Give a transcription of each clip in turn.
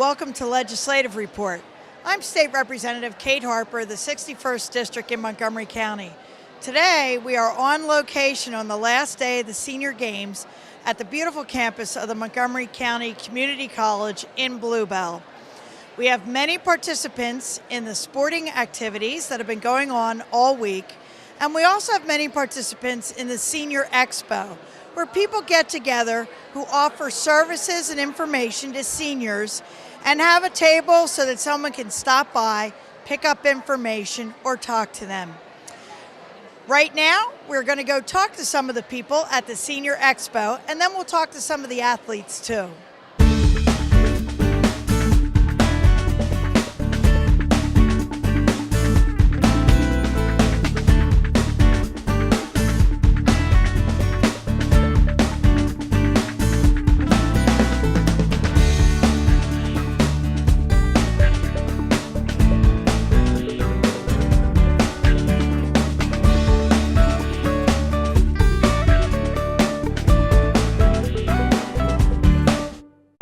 welcome to Legislative Report. I'm State Representative Kate Harper, the 61st District in Montgomery County. Today, we are on location on the last day of the Senior Games at the beautiful campus of the Montgomery County Community College in Bluebell. We have many participants in the sporting activities that have been going on all week, and we also have many participants in the Senior Expo, where people get together who offer services and information to seniors and have a table so that someone can stop by, pick up information, or talk to them. Right now, we're going to go talk to some of the people at the Senior Expo, and then we'll talk to some of the athletes too.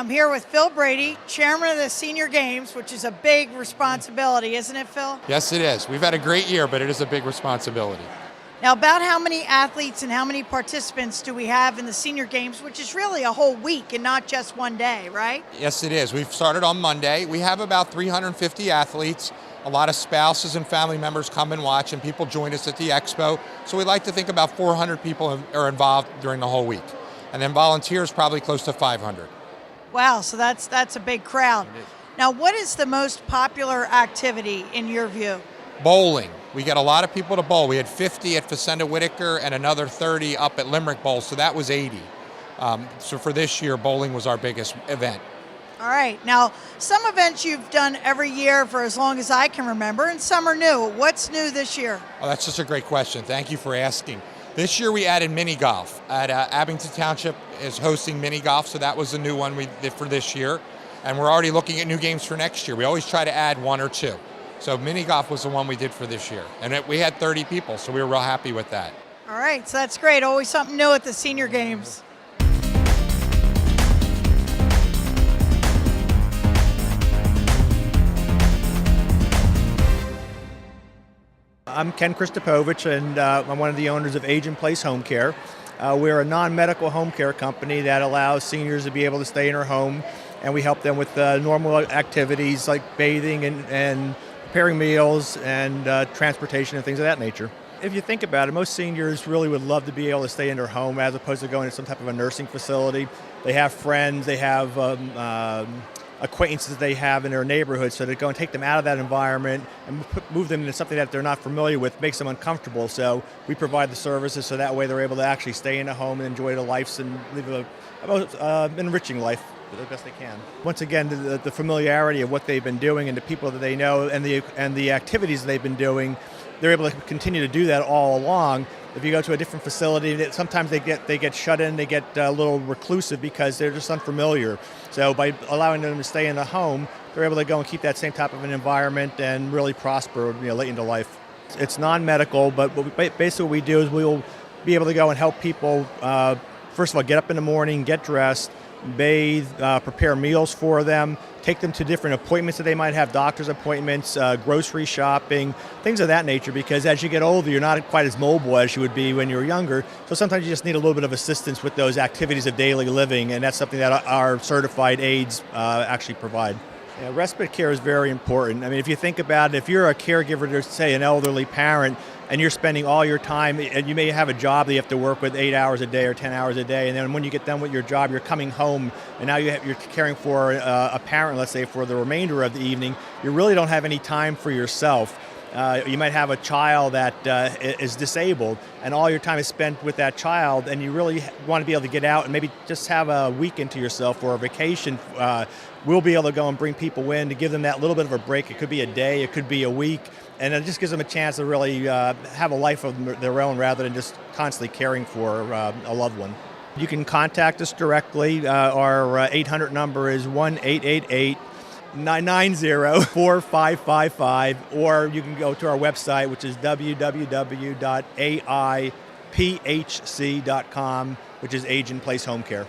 Here with Phil Brady, chairman of the Senior Games, which is a big responsibility, isn't it, Phil? Yes, it is. We've had a great year, but it is a big responsibility. Now, about how many athletes and how many participants do we have in the Senior Games, which is really a whole week and not just one day, right? Yes, it is. We've started on Monday. We have about 350 athletes. A lot of spouses and family members come and watch, and people join us at the expo. So we like to think about 400 people are involved during the whole week. And then volunteers, probably close to 500. Wow, so that's a big crowd. Now, what is the most popular activity in your view? Bowling. We get a lot of people to bowl. We had 50 at Facenda Whitaker and another 30 up at Limerick Bowl, so that was 80. So for this year, bowling was our biggest event. All right. Now, some events you've done every year for as long as I can remember, and some are new. What's new this year? Oh, that's just a great question. Thank you for asking. This year we added mini golf. At Abington Township is hosting mini golf, so that was a new one we did for this year. And we're already looking at new games for next year. We always try to add one or two. So mini golf was the one we did for this year. And we had 30 people, so we were real happy with that. All right, so that's great. Always something new at the Senior Games. I'm Ken Povich, and I'm one of the owners of Age in Place Home Care. We're a non-medical home care company that allows seniors to be able to stay in their home, and we help them with normal activities like bathing and preparing meals and transportation and things of that nature. If you think about it, most seniors really would love to be able to stay in their home as opposed to going to some type of a nursing facility. They have friends, they have acquaintances they have in their neighborhood, so to go and take them out of that environment and move them into something that they're not familiar with makes them uncomfortable. So we provide the services so that way they're able to actually stay in a home and enjoy their lives and live an enriching life the best they can. Once again, the familiarity of what they've been doing and the people that they know and the activities they've been doing, they're able to continue to do that all along. If you go to a different facility, sometimes they get shut in, they get a little reclusive because they're just unfamiliar. So by allowing them to stay in the home, they're able to go and keep that same type of an environment and really prosper, late into life. It's non-medical, but basically what we do is we'll be able to go and help people, first of all, get up in the morning, get dressed, bathe, prepare meals for them, take them to different appointments that they might have, doctor's appointments, grocery shopping, things of that nature, because as you get older, you're not quite as mobile as you would be when you were younger. So sometimes you just need a little bit of assistance with those activities of daily living, and that's something that our certified aides actually provide. Respite care is very important. I mean, if you think about it, if you're a caregiver to, say, an elderly parent, and you're spending all your time, and you may have a job that you have to work with 8 hours a day or 10 hours a day, and then when you get done with your job, you're coming home, and now you're caring for a parent, let's say, for the remainder of the evening, you really don't have any time for yourself. You might have a child that is disabled, and all your time is spent with that child, and you really want to be able to get out and maybe just have a weekend to yourself or a vacation. We'll be able to go and bring people in to give them that little bit of a break. It could be a day, it could be a week, and it just gives them a chance to really have a life of their own rather than just constantly caring for a loved one. You can contact us directly. Our 800 number is 1-888-990-4555, or you can go to our website, which is www.aiphc.com, which is Age in Place Home Care.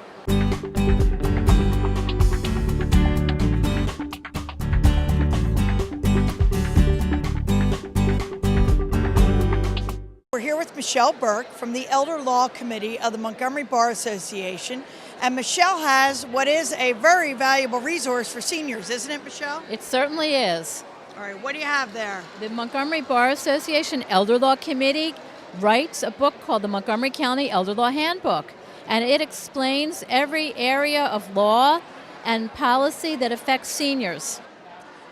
here with Michelle Burke from the Elder Law Committee of the Montgomery Bar Association. And Michelle has what is a very valuable resource for seniors, isn't it, Michelle? It certainly is. All right, what do you have there? The Montgomery Bar Association Elder Law Committee writes a book called the Montgomery County Elder Law Handbook, and it explains every area of law and policy that affects seniors.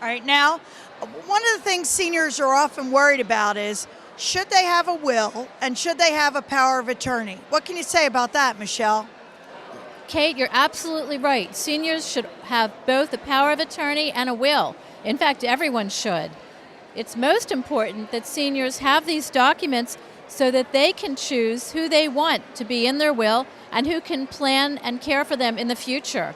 All right, now, one of the things seniors are often worried about is, should they have a will and should they have a power of attorney? What can you say about that, Michelle? Kate, you're absolutely right. Seniors should have both a power of attorney and a will. In fact, everyone should. It's most important that seniors have these documents so that they can choose who they want to be in their will and who can plan and care for them in the future.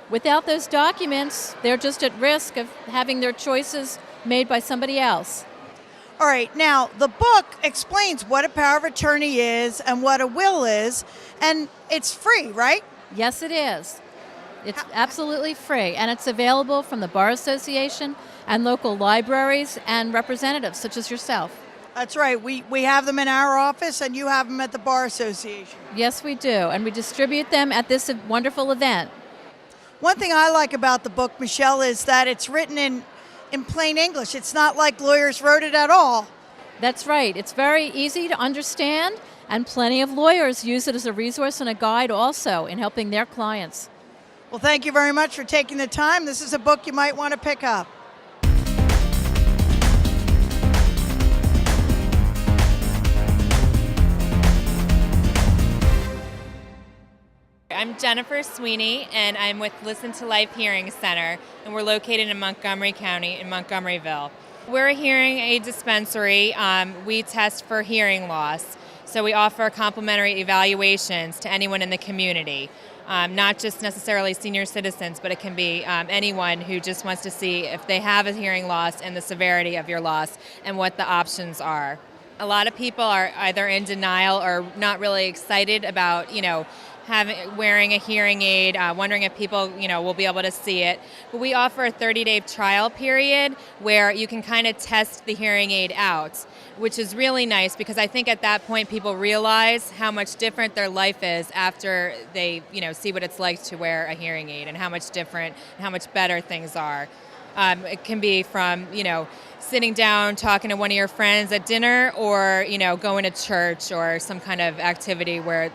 Without those documents, they're just at risk of having their choices made by somebody else. All right, now the book explains what a power of attorney is and what a will is, and it's free, right? Yes, it is. It's absolutely free, and it's available from the Bar Association and local libraries and representatives such as yourself. That's right. We have them in our office, and you have them at the Bar Association. Yes, we do, and we distribute them at this wonderful event. One thing I like about the book, Michelle, is that it's written in plain English. It's not like lawyers wrote it at all. That's right. It's very easy to understand, and plenty of lawyers use it as a resource and a guide also in helping their clients. Well, thank you very much for taking the time. This is a book you might want to pick up. I'm Jennifer Sweeney, and I'm with Listen to Life Hearing Center, and we're located in Montgomery County in Montgomeryville. We're a hearing aid dispensary. We test for hearing loss, so we offer complimentary evaluations to anyone in the community, not just necessarily senior citizens, but it can be anyone who just wants to see if they have a hearing loss and the severity of your loss and what the options are. A lot of people are either in denial or not really excited about, wearing a hearing aid, wondering if people, will be able to see it. But we offer a 30-day trial period where you can kind of test the hearing aid out, which is really nice because I think at that point people realize how much different their life is after they, see what it's like to wear a hearing aid and how much different and how much better things are. It can be from, sitting down, talking to one of your friends at dinner, or, going to church or some kind of activity where,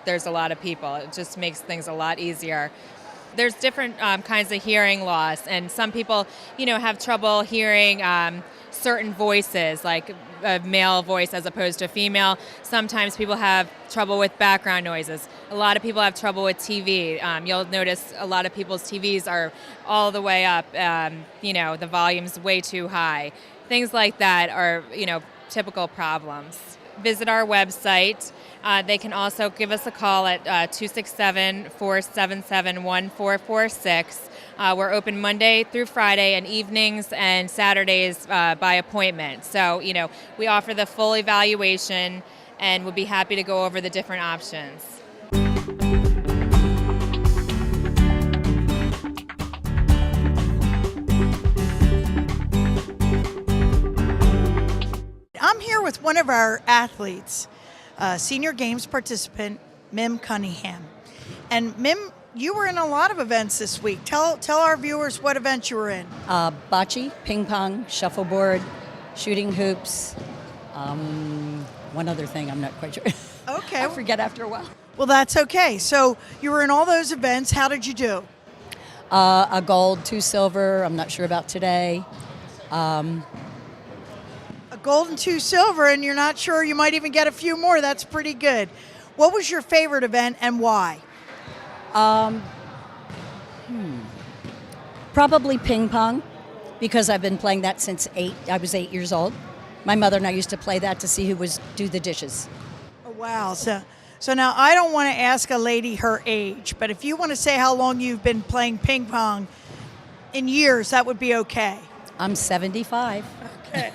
there's a lot of people. It just makes things a lot easier. There's different kinds of hearing loss, and some people, have trouble hearing certain voices, like a male voice as opposed to a female. Sometimes people have trouble with background noises. A lot of people have trouble with TV. You'll notice a lot of people's TVs are all the way up, the volume's way too high. Things like that are, typical problems. Visit our website. They can also give us a call at 267-477-1446. We're open Monday through Friday and evenings and Saturdays by appointment. So, we offer the full evaluation and would be happy to go over the different options. I'm here with one of our athletes, Senior Games participant, Mim Cunningham. And Mim, you were in a lot of events this week. Tell our viewers what events you were in. Bocce, ping pong, shuffleboard, shooting hoops, one other thing I'm not quite sure. Okay. I forget after a while. Well, that's okay. So you were in all those events. How did you do? A gold, 2 silver, I'm not sure about today. A gold and 2 silver, and you're not sure you might even get a few more. That's pretty good. What was your favorite event and why? Probably ping pong, because I've been playing that since I was 8 years old. My mother and I used to play that to see who was do the dishes. Oh, wow. So now I don't want to ask a lady her age, but if you want to say how long you've been playing ping pong in years, that would be okay. I'm 75. Okay.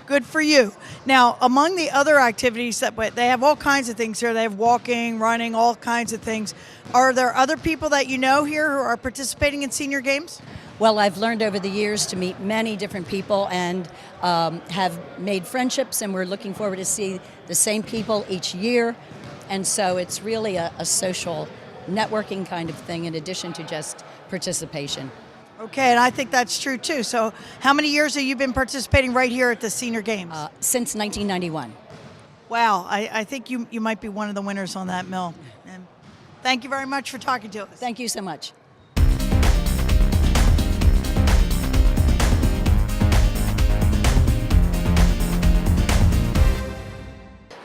Good for you. Now, among the other activities they have all kinds of things here. They have walking, running, all kinds of things. Are there other people that you know here who are participating in Senior Games? Well, I've learned over the years to meet many different people and have made friendships, and we're looking forward to see the same people each year. And so it's really a social networking kind of thing in addition to just participation. Okay, and I think that's true too. So how many years have you been participating right here at the Senior Games? Since 1991. Wow, I think you might be one of the winners on that, Mill. And thank you very much for talking to us. Thank you so much.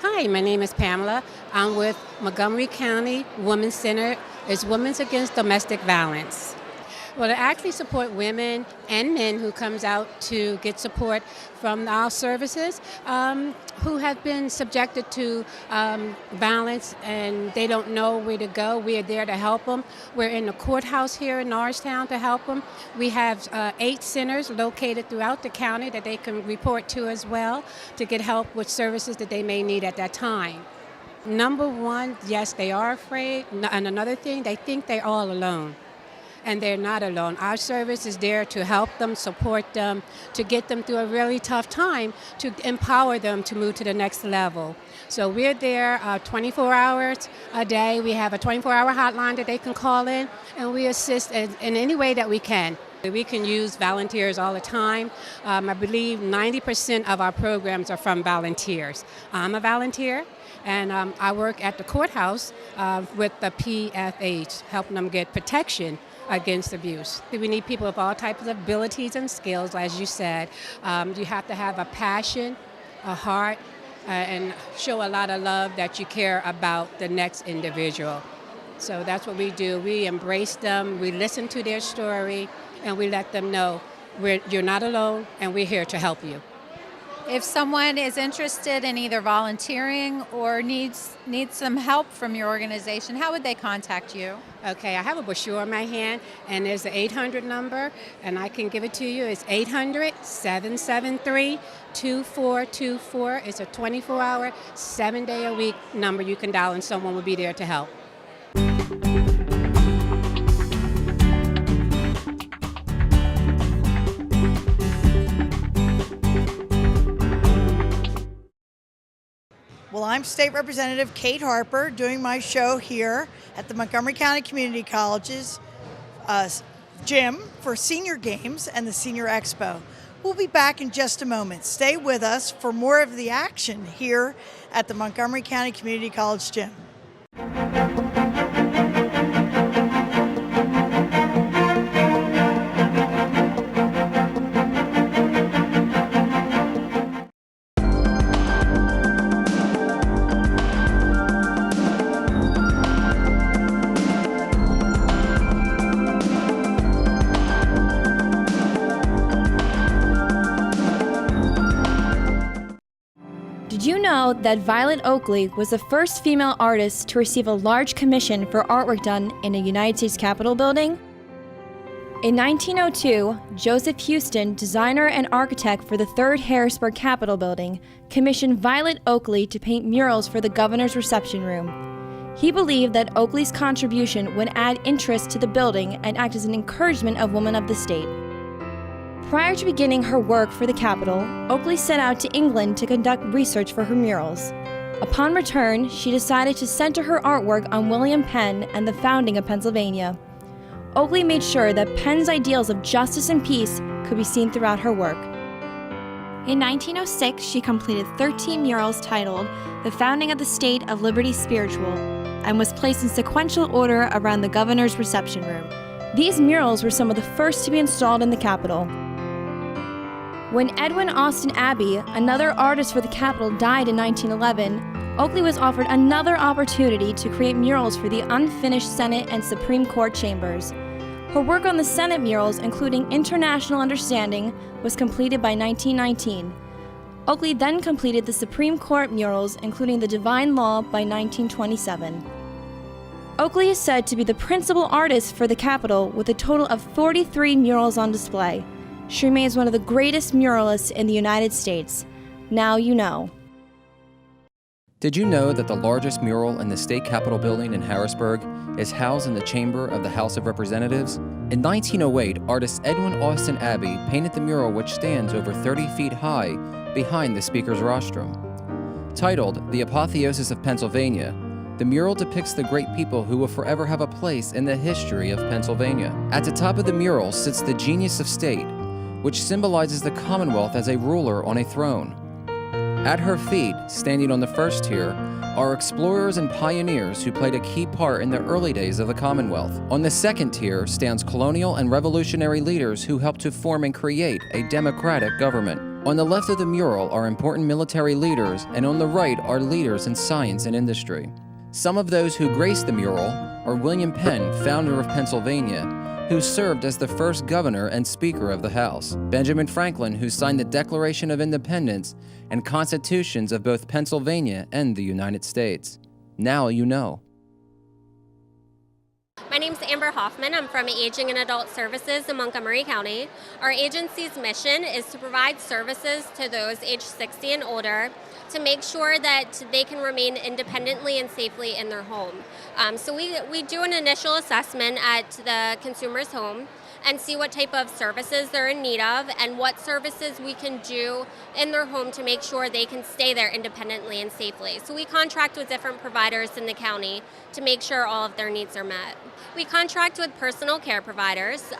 Hi, my name is Pamela. I'm with Montgomery County Women's Center. It's Women's Against Domestic Violence. Well, to actually support women and men who comes out to get support from our services who have been subjected to violence and they don't know where to go. We are there to help them. We're in the courthouse here in Norristown to help them. We have 8 centers located throughout the county that they can report to as well to get help with services that they may need at that time. Number one, yes, they are afraid. And another thing, they think they're all alone. And they're not alone. Our service is there to help them, support them, to get them through a really tough time, to empower them to move to the next level. So we're there 24 hours a day. We have a 24-hour hotline that they can call in, and we assist in any way that we can. We can use volunteers all the time. I believe 90% of our programs are from volunteers. I'm a volunteer, and I work at the courthouse with the PFH, helping them get protection against abuse. We need people with all types of abilities and skills, as you said. You have to have a passion, a heart, and show a lot of love that you care about the next individual. So that's what we do. We embrace them, we listen to their story, and we let them know you're not alone and we're here to help you. If someone is interested in either volunteering or needs some help from your organization, how would they contact you? Okay, I have a brochure in my hand, and there's an 800 number, and I can give it to you. It's 800-773-2424. It's a 24-hour, 7-day-a-week number you can dial, and someone will be there to help. Well, I'm State Representative Kate Harper doing my show here at the Montgomery County Community College's gym for Senior Games and the Senior Expo. We'll be back in just a moment. Stay with us for more of the action here at the Montgomery County Community College gym. Did you know that Violet Oakley was the first female artist to receive a large commission for artwork done in a United States Capitol building? In 1902, Joseph Houston, designer and architect for the 3rd Harrisburg Capitol building, commissioned Violet Oakley to paint murals for the governor's reception room. He believed that Oakley's contribution would add interest to the building and act as an encouragement of women of the state. Prior to beginning her work for the Capitol, Oakley set out to England to conduct research for her murals. Upon return, she decided to center her artwork on William Penn and the founding of Pennsylvania. Oakley made sure that Penn's ideals of justice and peace could be seen throughout her work. In 1906, she completed 13 murals titled The Founding of the State of Liberty Spiritual and was placed in sequential order around the governor's reception room. These murals were some of the first to be installed in the Capitol. When Edwin Austin Abbey, another artist for the Capitol, died in 1911, Oakley was offered another opportunity to create murals for the unfinished Senate and Supreme Court chambers. Her work on the Senate murals, including International Understanding, was completed by 1919. Oakley then completed the Supreme Court murals, including the Divine Law, by 1927. Oakley is said to be the principal artist for the Capitol with a total of 43 murals on display. She remains one of the greatest muralists in the United States. Now you know. Did you know that the largest mural in the state capitol building in Harrisburg is housed in the chamber of the House of Representatives? In 1908, artist Edwin Austin Abbey painted the mural, which stands over 30 feet high behind the Speaker's rostrum. Titled The Apotheosis of Pennsylvania, the mural depicts the great people who will forever have a place in the history of Pennsylvania. At the top of the mural sits the genius of state, which symbolizes the Commonwealth as a ruler on a throne. At her feet, standing on the first tier, are explorers and pioneers who played a key part in the early days of the Commonwealth. On the second tier stands colonial and revolutionary leaders who helped to form and create a democratic government. On the left of the mural are important military leaders, and on the right are leaders in science and industry. Some of those who grace the mural are William Penn, founder of Pennsylvania, who served as the first governor and Speaker of the House, Benjamin Franklin, who signed the Declaration of Independence and constitutions of both Pennsylvania and the United States. Now you know. My name's Amber Hoffman. I'm from Aging and Adult Services in Montgomery County. Our agency's mission is to provide services to those aged 60 and older to make sure that they can remain independently and safely in their home. So we do an initial assessment at the consumer's home and see what type of services they're in need of and what services we can do in their home to make sure they can stay there independently and safely. So we contract with different providers in the county to make sure all of their needs are met. We contract with personal care providers.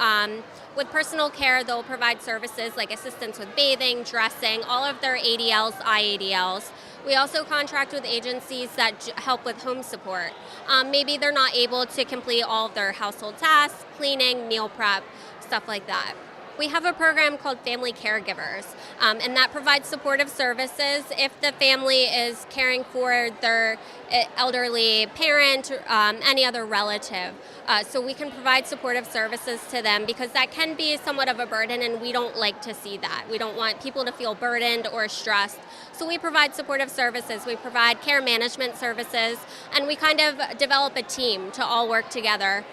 With personal care, they'll provide services like assistance with bathing, dressing, all of their ADLs, IADLs. We also contract with agencies that help with home support. Maybe they're not able to complete all of their household tasks, cleaning, meal prep, stuff like that. We have a program called Family Caregivers, and that provides supportive services if the family is caring for their elderly parent, any other relative. So we can provide supportive services to them because that can be somewhat of a burden, and we don't like to see that. We don't want people to feel burdened or stressed. So we provide supportive services, we provide care management services, and we kind of develop a team to all work together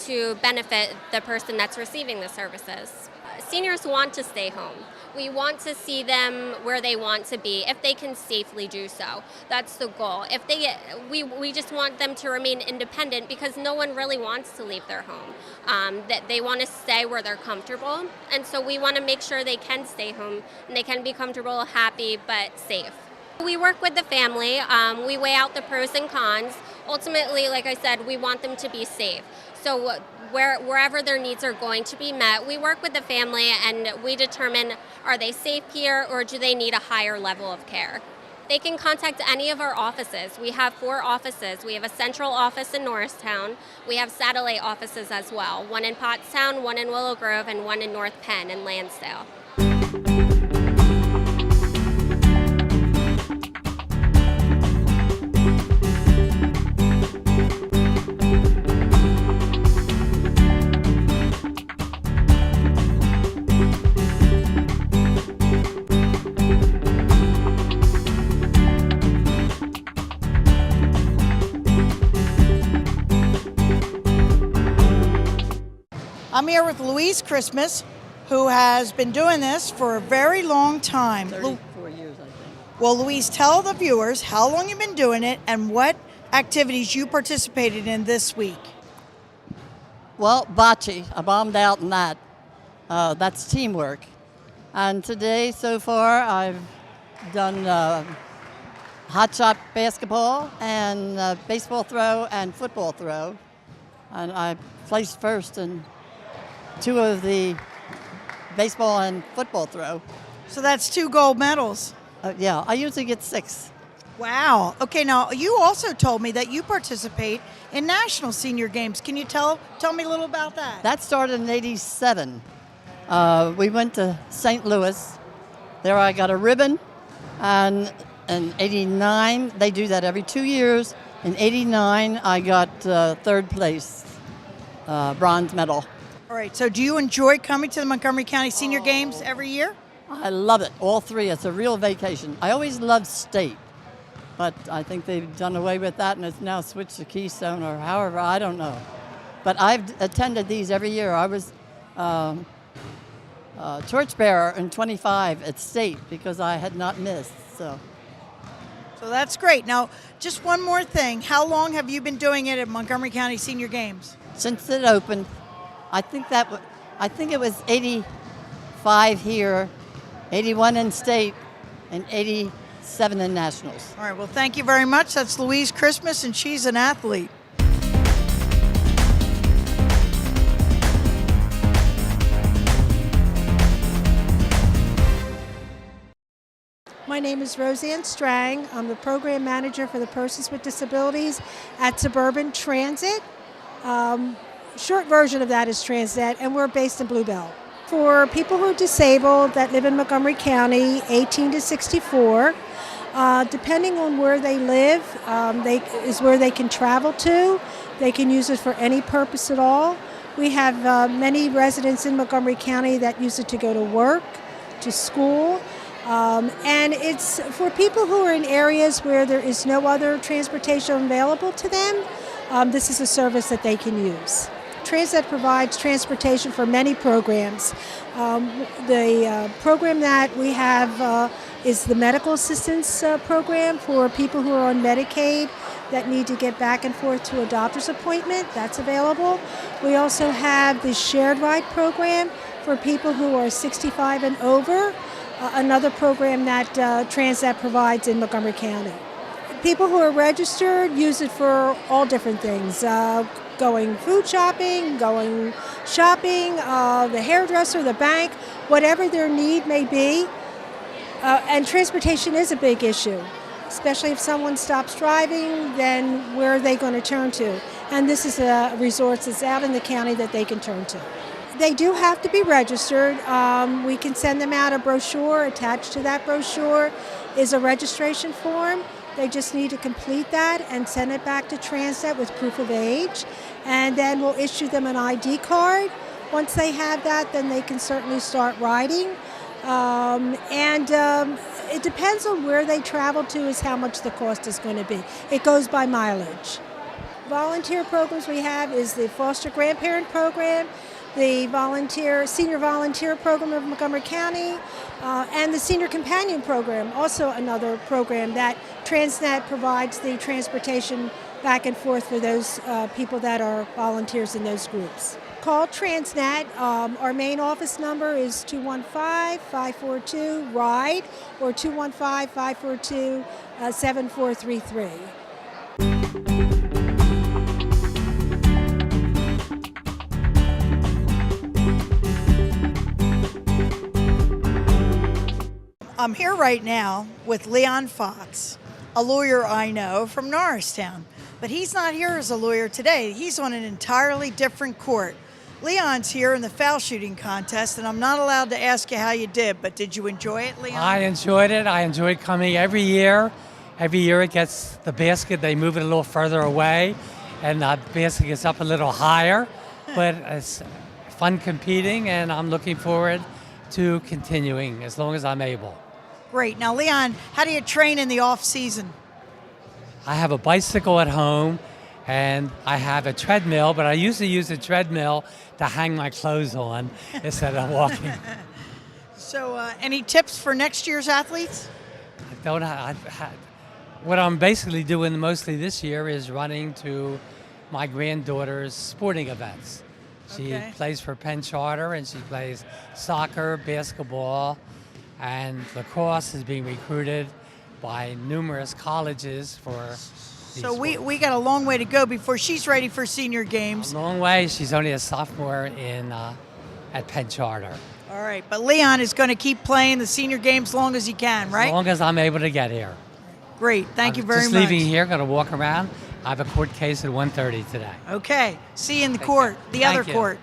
to benefit the person that's receiving the services. Seniors want to stay home. We want to see them where they want to be if they can safely do so. That's the goal. We just want them to remain independent because no one really wants to leave their home. That they want to stay where they're comfortable, and so we want to make sure they can stay home and they can be comfortable, happy, but safe. We work with the family. We weigh out the pros and cons. Ultimately, like I said, we want them to be safe. So wherever their needs are going to be met, we work with the family and we determine, are they safe here or do they need a higher level of care? They can contact any of our offices. We have 4 offices. We have a central office in Norristown. We have satellite offices as well, one in Pottstown, one in Willow Grove, and one in North Penn and Lansdale. I'm here with Louise Christmas, who has been doing this for a very long time. 34 years, I think. Well, Louise, tell the viewers how long you've been doing it and what activities you participated in this week. Well, bocce, I bombed out in that. That's teamwork. And today, so far, I've done hot shot basketball and baseball throw and football throw. And I placed first in 2 of the baseball and football throw. So that's 2 gold medals. Yeah, I usually get 6. Wow. Okay, now you also told me that you participate in National Senior Games. Can you tell me a little about that? That started in '87. We went to St. Louis. There I got a ribbon. And in '89, they do that every 2 years. In '89, I got 3rd place, bronze medal. All right, so do you enjoy coming to the Montgomery County Senior Games every year? I love it, all 3. It's a real vacation. I always loved state, but I think they've done away with that and it's now switched to Keystone or however, I don't know. But I've attended these every year. I was torchbearer in 25 at state because I had not missed. So So that's great. Now, just one more thing. How long have you been doing it at Montgomery County Senior Games? Since it opened, I think it was 85 here, 81 in state, and 87 in nationals. All right, well, thank you very much. That's Louise Christmas, and she's an athlete. My name is Rosie Stang. I'm the program manager for the Persons with Disabilities at Suburban Transit. Short version of that is Transnet, and we're based in Bluebell. For people who are disabled that live in Montgomery County, 18 to 64, depending on where they live, is where they can travel to. They can use it for any purpose at all. We have many residents in Montgomery County that use it to go to work, to school. And it's for people who are in areas where there is no other transportation available to them. This is a service that they can use. Transnet provides transportation for many programs. The program that we have is the medical assistance program for people who are on Medicaid that need to get back and forth to a doctor's appointment. That's available. We also have the shared ride program for people who are 65 and over. Another program that Transnet provides in Montgomery County. People who are registered use it for all different things, going food shopping, going shopping, the hairdresser, the bank, whatever their need may be. And transportation is a big issue, especially if someone stops driving, then where are they going to turn to? And this is a resource that's out in the county that they can turn to. They do have to be registered. We can send them out a brochure. Attached to that brochure is a registration form. They just need to complete that and send it back to Transnet with proof of age. And then we'll issue them an ID card. Once they have that, then they can certainly start riding. It depends on where they travel to is how much the cost is going to be. It goes by mileage. Volunteer programs we have is the foster grandparent program, the senior volunteer program of Montgomery County, and the senior companion program, also another program that Transnet provides the transportation back and forth for those people that are volunteers in those groups. Call Transnet. Our main office number is 215-542-RIDE or 215-542-7433. I'm here right now with Leon Fox, a lawyer I know from Norristown. But he's not here as a lawyer today. He's on an entirely different court. Leon's here in the foul shooting contest, and I'm not allowed to ask you how you did, but did you enjoy it, Leon? I enjoyed it. I enjoyed coming every year. Every year it gets the basket, they move it a little further away, and the basket gets up a little higher. But it's fun competing, and I'm looking forward to continuing as long as I'm able. Great. Now, Leon, how do you train in the off season? I have a bicycle at home and I have a treadmill, but I usually use a treadmill to hang my clothes on instead of walking. So any tips for next year's athletes? What I'm basically doing mostly this year is running to my granddaughter's sporting events. She plays for Penn Charter and she plays soccer, basketball, and lacrosse is being recruited by numerous colleges for. So we got a long way to go before she's ready for senior games. A long way. She's only a sophomore at Penn Charter. All right, but Leon is going to keep playing the senior games as long as he can, right? As long as I'm able to get here. Great, thank you very much. Just leaving here, going to walk around. I have a court case at 1:30 today. Okay, see you in the court, the other court.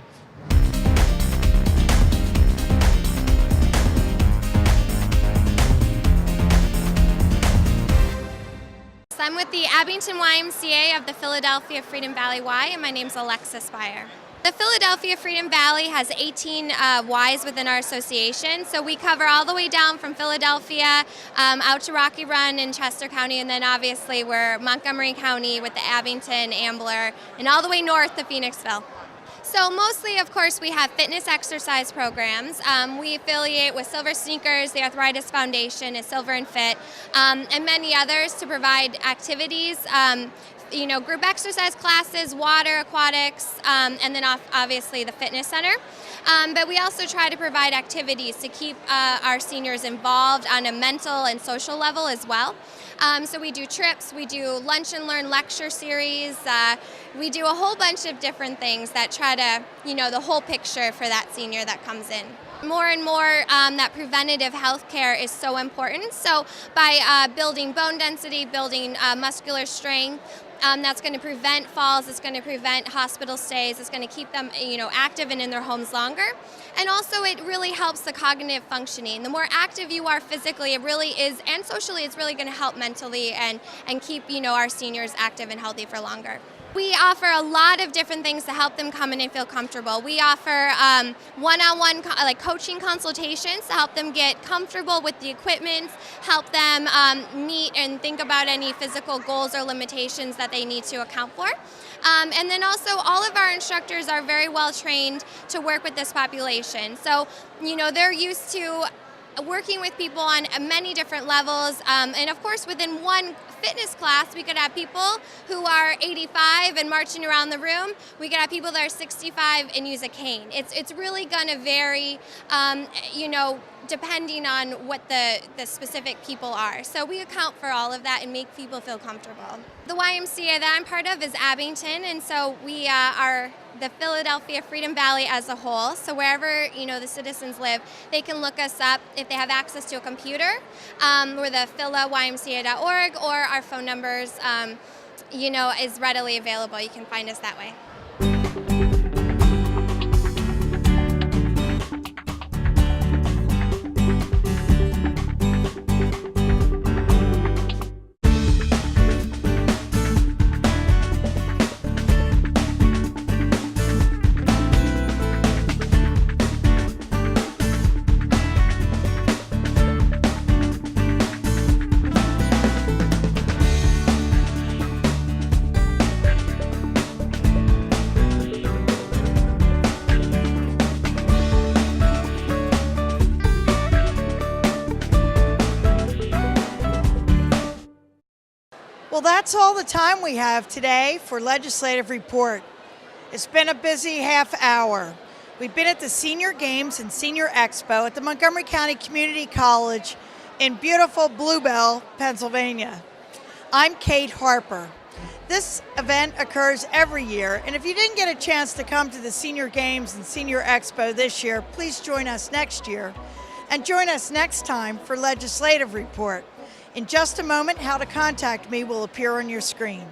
I'm with the Abington YMCA of the Philadelphia Freedom Valley Y, and my name's Alexis Fire. The Philadelphia Freedom Valley has 18 Ys within our association, so we cover all the way down from Philadelphia out to Rocky Run in Chester County, and then obviously we're Montgomery County with the Abington, Ambler, and all the way north to Phoenixville. So mostly, of course, we have fitness exercise programs. We affiliate with Silver Sneakers, the Arthritis Foundation is Silver and Fit, and many others to provide activities. Group exercise classes, water, aquatics, and then obviously the fitness center. But we also try to provide activities to keep our seniors involved on a mental and social level as well. So we do trips, we do lunch and learn lecture series, we do a whole bunch of different things that try to, the whole picture for that senior that comes in. More and more that preventative health care is so important. So by building bone density, building muscular strength, that's going to prevent falls, it's going to prevent hospital stays, it's going to keep them active and in their homes longer. And also it really helps the cognitive functioning. The more active you are physically, it really is, and socially, it's really going to help mentally and keep our seniors active and healthy for longer. We offer a lot of different things to help them come in and feel comfortable. We offer one-on-one coaching consultations to help them get comfortable with the equipment, help them meet and think about any physical goals or limitations that they need to account for. And then also all of our instructors are very well trained to work with this population. So, they're used to working with people on many different levels, and of course within one fitness class we could have people who are 85 and marching around the room. We could have people that are 65 and use a cane. It's really going to vary, depending on what the specific people are. So we account for all of that and make people feel comfortable. The YMCA that I'm part of is Abington, and so we are the Philadelphia Freedom Valley as a whole. So wherever the citizens live, they can look us up if they have access to a computer. We're the philaymca.org, or our phone numbers is readily available. You can find us that way. Well, that's all the time we have today for Legislative Report. It's been a busy half hour. We've been at the Senior Games and Senior Expo at the Montgomery County Community College in beautiful Bluebell, Pennsylvania. I'm Kate Harper. This event occurs every year, and if you didn't get a chance to come to the Senior Games and Senior Expo this year, please join us next year, and join us next time for Legislative Report. In just a moment, how to contact me will appear on your screen.